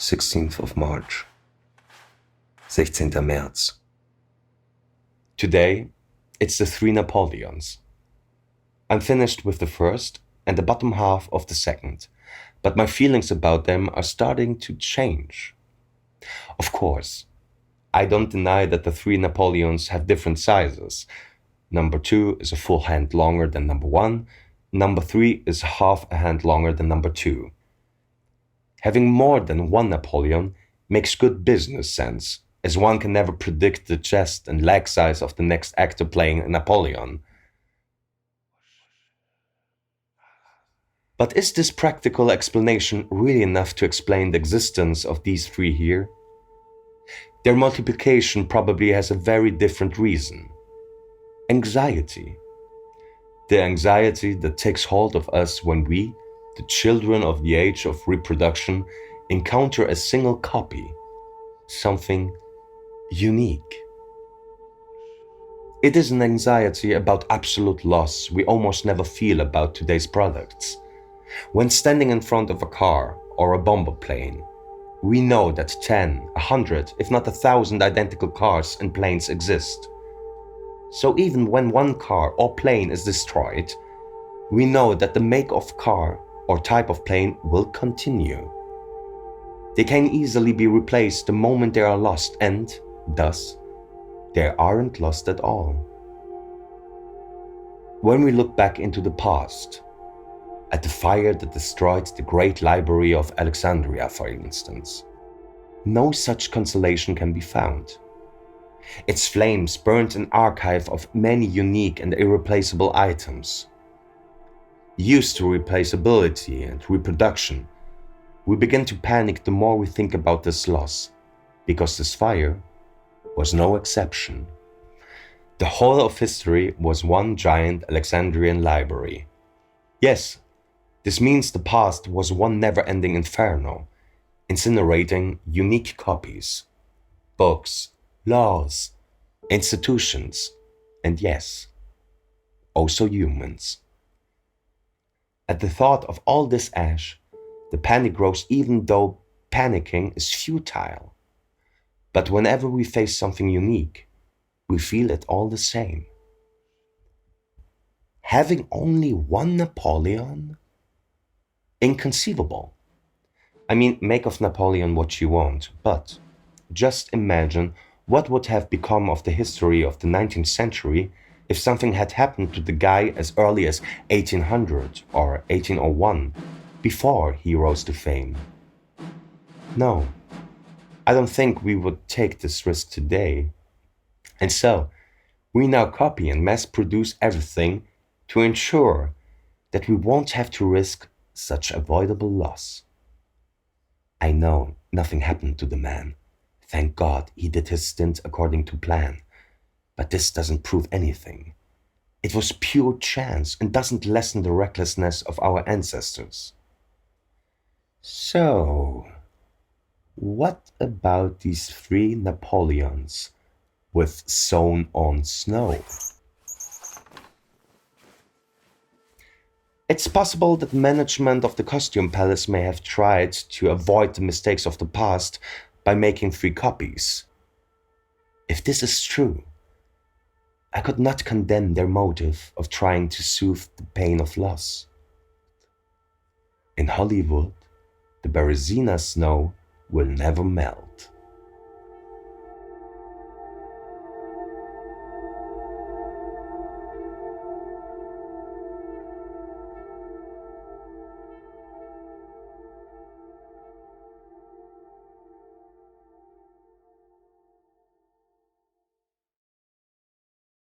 16th of March, 16. März. Today, it's the 3 Napoleons. I'm finished with the first and the bottom half of the second, but my feelings about them are starting to change. Of course, I don't deny that the 3 Napoleons have different sizes. Number 2 is a full hand longer than number 1. Number 3 is half a hand longer than number 2. Having more than one Napoleon makes good business sense, as one can never predict the chest and leg size of the next actor playing a Napoleon. But is this practical explanation really enough to explain the existence of these 3 here? Their multiplication probably has a very different reason. Anxiety. The anxiety that takes hold of us when we, the children of the age of reproduction, encounter a single copy, something unique. It is an anxiety about absolute loss we almost never feel about today's products. When standing in front of a car or a bomber plane, we know that 10, 100, if not 1,000 identical cars and planes exist. So even when one car or plane is destroyed, we know that the make of car or type of plane will continue. They can easily be replaced the moment they are lost, and, thus, they aren't lost at all. When we look back into the past, at the fire that destroyed the great library of Alexandria, for instance, no such consolation can be found. Its flames burned an archive of many unique and irreplaceable items. Used to replaceability and reproduction, we begin to panic the more we think about this loss, because this fire was no exception. The whole of history was one giant Alexandrian library. Yes, this means the past was one never-ending inferno, incinerating unique copies, books, laws, institutions, and yes, also humans. At the thought of all this ash, the panic grows, even though panicking is futile. But whenever we face something unique, we feel it all the same. Having only one Napoleon? Inconceivable. I mean, make of Napoleon what you want, but just imagine what would have become of the history of the 19th century if something had happened to the guy as early as 1800 or 1801, before he rose to fame. No, I don't think we would take this risk today. And so, we now copy and mass produce everything to ensure that we won't have to risk such avoidable loss. I know nothing happened to the man. Thank God he did his stint according to plan. But this doesn't prove anything. It was pure chance and doesn't lessen the recklessness of our ancestors. So, what about these 3 Napoleons with sewn-on snow? It's possible that management of the costume palace may have tried to avoid the mistakes of the past by making 3 copies. If this is true, I could not condemn their motive of trying to soothe the pain of loss. In Hollywood, the Berezina snow will never melt.